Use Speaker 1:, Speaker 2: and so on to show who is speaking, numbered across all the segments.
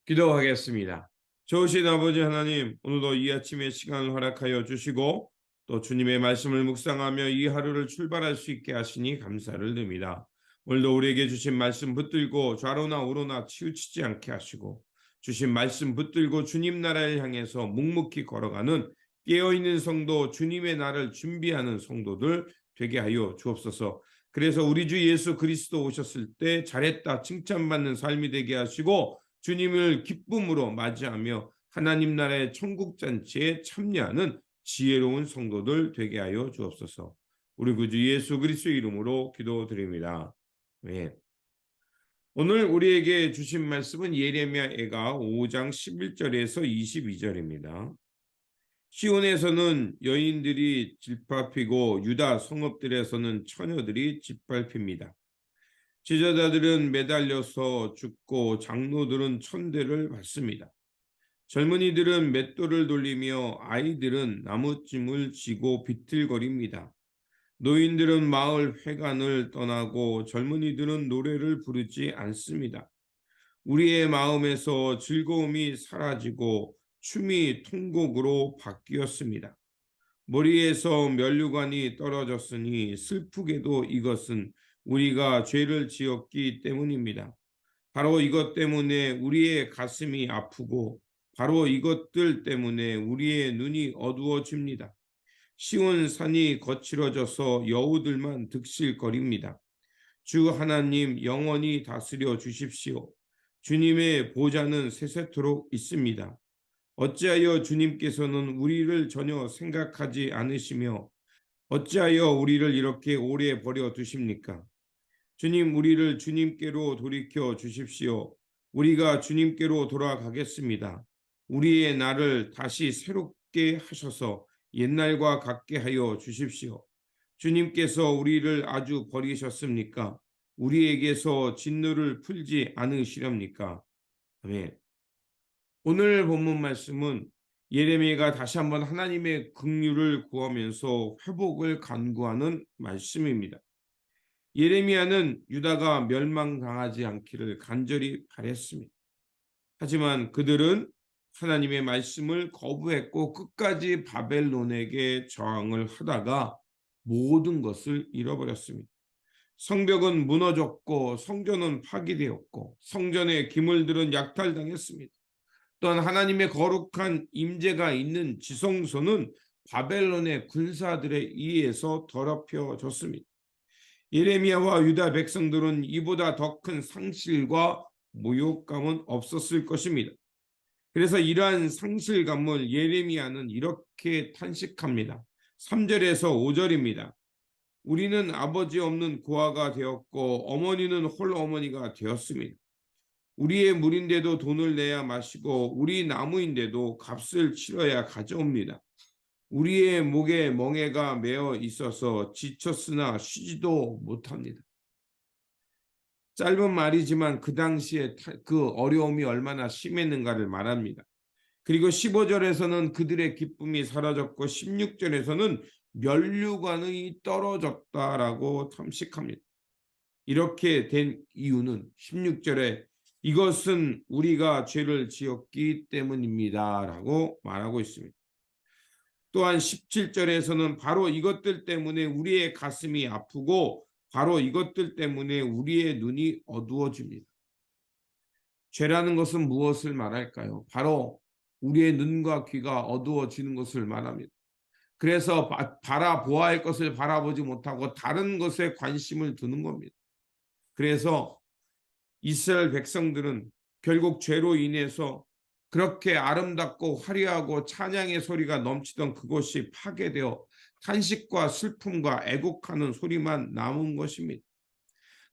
Speaker 1: 기도하겠습니다. 좋으신 아버지 하나님, 오늘도 이 아침에 시간을 허락하여 주시고 또 주님의 말씀을 묵상하며 이 하루를 출발할 수 있게 하시니 감사를 드립니다. 오늘도 우리에게 주신 말씀 붙들고 좌로나 우로나 치우치지 않게 하시고 주신 말씀 붙들고 주님 나라를 향해서 묵묵히 걸어가는 깨어있는 성도, 주님의 날을 준비하는 성도들 되게 하여 주옵소서. 그래서 우리 주 예수 그리스도 오셨을 때 잘했다 칭찬받는 삶이 되게 하시고 주님을 기쁨으로 맞이하며 하나님 나라의 천국 잔치에 참여하는 지혜로운 성도들 되게 하여 주옵소서. 우리 구주 예수 그리스도의 이름으로 기도드립니다. 네. 오늘 우리에게 주신 말씀은 예레미야가 5장 11절에서 22절입니다. 시온에서는 여인들이 짓밟히고 유다 성읍들에서는 처녀들이 짓밟힙니다. 지도자들은 매달려서 죽고 장로들은 천대를 받습니다. 젊은이들은 맷돌을 돌리며 아이들은 나무찜을 쥐고 비틀거립니다. 노인들은 마을 회관을 떠나고 젊은이들은 노래를 부르지 않습니다. 우리의 마음에서 즐거움이 사라지고 춤이 통곡으로 바뀌었습니다. 머리에서 면류관이 떨어졌으니 슬프게도 이것은 우리가 죄를 지었기 때문입니다. 바로 이것 때문에 우리의 가슴이 아프고 바로 이것들 때문에 우리의 눈이 어두워집니다. 시온 산이 거칠어져서 여우들만 득실거립니다. 주 하나님 영원히 다스려 주십시오. 주님의 보좌는 세세토록 있습니다. 어찌하여 주님께서는 우리를 전혀 생각하지 않으시며 어찌하여 우리를 이렇게 오래 버려 두십니까? 주님, 우리를 주님께로 돌이켜 주십시오. 우리가 주님께로 돌아가겠습니다. 우리의 날을 다시 새롭게 하셔서 옛날과 같게 하여 주십시오. 주님께서 우리를 아주 버리셨습니까? 우리에게서 진노를 풀지 않으시렵니까? 아멘. 오늘 본문 말씀은 예레미야가 다시 한번 하나님의 긍휼을 구하면서 회복을 간구하는 말씀입니다. 예레미야는 유다가 멸망당하지 않기를 간절히 바랬습니다. 하지만 그들은 하나님의 말씀을 거부했고 끝까지 바벨론에게 저항을 하다가 모든 것을 잃어버렸습니다. 성벽은 무너졌고 성전은 파괴되었고 성전의 기물들은 약탈당했습니다. 또한 하나님의 거룩한 임재가 있는 지성소는 바벨론의 군사들에 의해서 더럽혀졌습니다. 예레미야와 유다 백성들은 이보다 더 큰 상실과 모욕감은 없었을 것입니다. 그래서 이러한 상실감을 예레미야는 이렇게 탄식합니다. 3절에서 5절입니다. 우리는 아버지 없는 고아가 되었고 어머니는 홀어머니가 되었습니다. 우리의 물인데도 돈을 내야 마시고 우리 나무인데도 값을 치러야 가져옵니다. 우리의 목에 멍에가 매어 있어서 지쳤으나 쉬지도 못합니다. 짧은 말이지만 그 당시에 그 어려움이 얼마나 심했는가를 말합니다. 그리고 15절에서는 그들의 기쁨이 사라졌고 16절에서는 면류관이 떨어졌다라고 탐식합니다. 이렇게 된 이유는 16절에 이것은 우리가 죄를 지었기 때문입니다 라고 말하고 있습니다. 또한 17절에서는 바로 이것들 때문에 우리의 가슴이 아프고 바로 이것들 때문에 우리의 눈이 어두워집니다. 죄라는 것은 무엇을 말할까요? 바로 우리의 눈과 귀가 어두워지는 것을 말합니다. 그래서 바라보아야 할 것을 바라보지 못하고 다른 것에 관심을 두는 겁니다. 그래서 이스라엘 백성들은 결국 죄로 인해서 그렇게 아름답고 화려하고 찬양의 소리가 넘치던 그곳이 파괴되어 탄식과 슬픔과 애곡하는 소리만 남은 것입니다.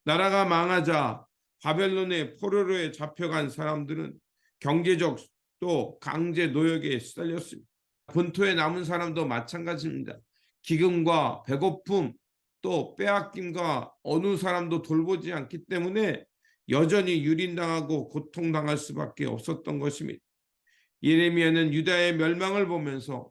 Speaker 1: 나라가 망하자 바벨론의 포로로에 잡혀간 사람들은 경제적 또 강제 노역에 시달렸습니다. 본토에 남은 사람도 마찬가지입니다. 기근과 배고픔 또 빼앗김과 어느 사람도 돌보지 않기 때문에 여전히 유린당하고 고통당할 수밖에 없었던 것입니다. 예레미야는 유다의 멸망을 보면서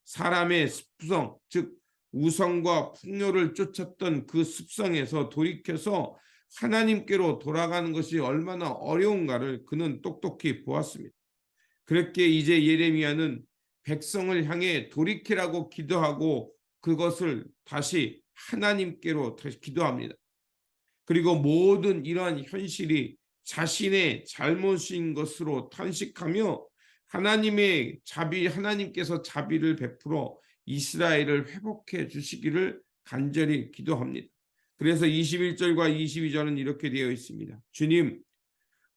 Speaker 1: 사람의 습성, 즉 우성과 풍요를 쫓았던 그 습성에서 돌이켜서 하나님께로 돌아가는 것이 얼마나 어려운가를 그는 똑똑히 보았습니다. 그렇게 이제 예레미야는 백성을 향해 돌이키라고 기도하고 그것을 다시 하나님께로 다시 기도합니다. 그리고 모든 이러한 현실이 자신의 잘못인 것으로 탄식하며 하나님께서 자비를 베풀어 이스라엘을 회복해 주시기를 간절히 기도합니다. 그래서 21절과 22절은 이렇게 되어 있습니다. 주님,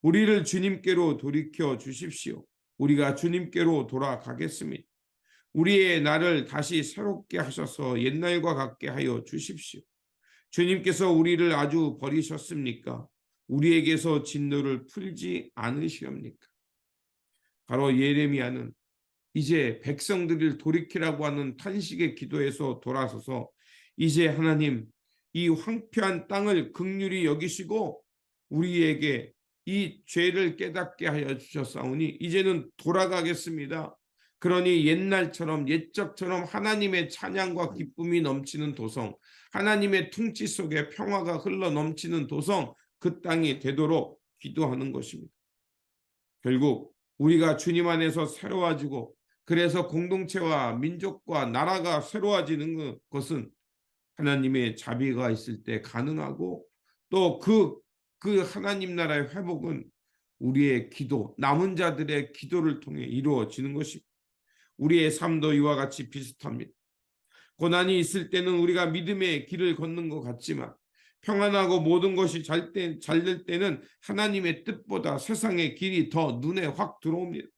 Speaker 1: 우리를 주님께로 돌이켜 주십시오. 우리가 주님께로 돌아가겠습니다. 우리의 날을 다시 새롭게 하셔서 옛날과 같게 하여 주십시오. 주님께서 우리를 아주 버리셨습니까? 우리에게서 진노를 풀지 않으시렵니까? 바로 예레미야는 이제 백성들을 돌이키라고 하는 탄식의 기도에서 돌아서서 이제 하나님, 이 황폐한 땅을 긍휼히 여기시고 우리에게 이 죄를 깨닫게 하여 주셨사오니 이제는 돌아가겠습니다. 그러니 옛적처럼 하나님의 찬양과 기쁨이 넘치는 도성, 하나님의 통치 속에 평화가 흘러 넘치는 도성, 그 땅이 되도록 기도하는 것입니다. 결국 우리가 주님 안에서 새로워지고 그래서 공동체와 민족과 나라가 새로워지는 것은 하나님의 자비가 있을 때 가능하고 또 그 하나님 나라의 회복은 우리의 기도, 남은 자들의 기도를 통해 이루어지는 것입니다. 우리의 삶도 이와 같이 비슷합니다. 고난이 있을 때는 우리가 믿음의 길을 걷는 것 같지만 평안하고 모든 것이 잘 될 때는 하나님의 뜻보다 세상의 길이 더 눈에 확 들어옵니다.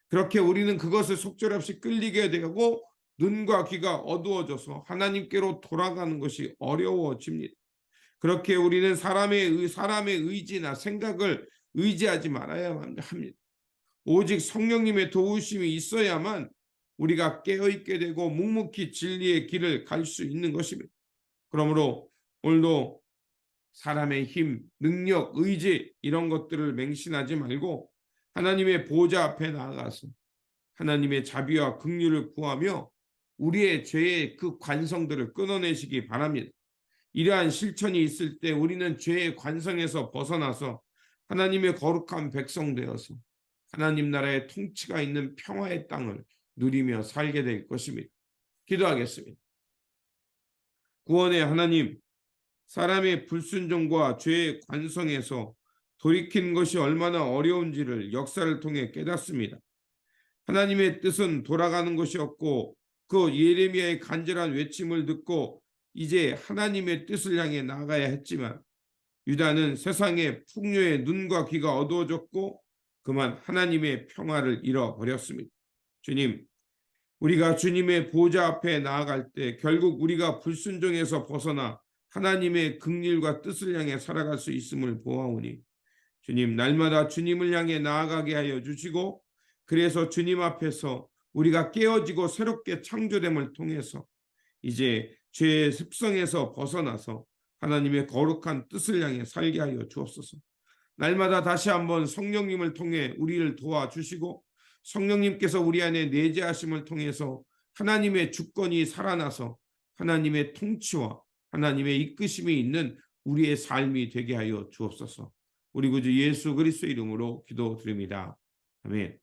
Speaker 1: 그렇게 우리는 그것을 속절없이 끌리게 되고 눈과 귀가 어두워져서 하나님께로 돌아가는 것이 어려워집니다. 그렇게 우리는 사람의 의지나 생각을 의지하지 말아야 합니다. 오직 성령님의 도우심이 있어야만 우리가 깨어있게 되고 묵묵히 진리의 길을 갈 수 있는 것입니다. 그러므로 오늘도 사람의 힘, 능력, 의지 이런 것들을 맹신하지 말고 하나님의 보좌 앞에 나아가서 하나님의 자비와 긍휼을 구하며 우리의 죄의 그 관성들을 끊어내시기 바랍니다. 이러한 실천이 있을 때 우리는 죄의 관성에서 벗어나서 하나님의 거룩한 백성 되어서 하나님 나라의 통치가 있는 평화의 땅을 누리며 살게 될 것입니다. 기도하겠습니다. 구원의 하나님, 사람의 불순종과 죄의 관성에서 돌이키는 것이 얼마나 어려운지를 역사를 통해 깨닫습니다. 하나님의 뜻은 돌아가는 것이었고 그 예레미야의 간절한 외침을 듣고 이제 하나님의 뜻을 향해 나아가야 했지만 유다는 세상의 풍요에 눈과 귀가 어두워졌고 그만 하나님의 평화를 잃어버렸습니다. 주님, 우리가 주님의 보좌 앞에 나아갈 때 결국 우리가 불순종에서 벗어나 하나님의 긍휼과 뜻을 향해 살아갈 수 있음을 보아오니 주님, 날마다 주님을 향해 나아가게 하여 주시고 그래서 주님 앞에서 우리가 깨어지고 새롭게 창조됨을 통해서 이제 죄의 습성에서 벗어나서 하나님의 거룩한 뜻을 향해 살게 하여 주옵소서. 날마다 다시 한번 성령님을 통해 우리를 도와주시고 성령님께서 우리 안에 내재하심을 통해서 하나님의 주권이 살아나서 하나님의 통치와 하나님의 이끄심이 있는 우리의 삶이 되게 하여 주옵소서. 우리 구주 예수 그리스도의 이름으로 기도드립니다. 아멘.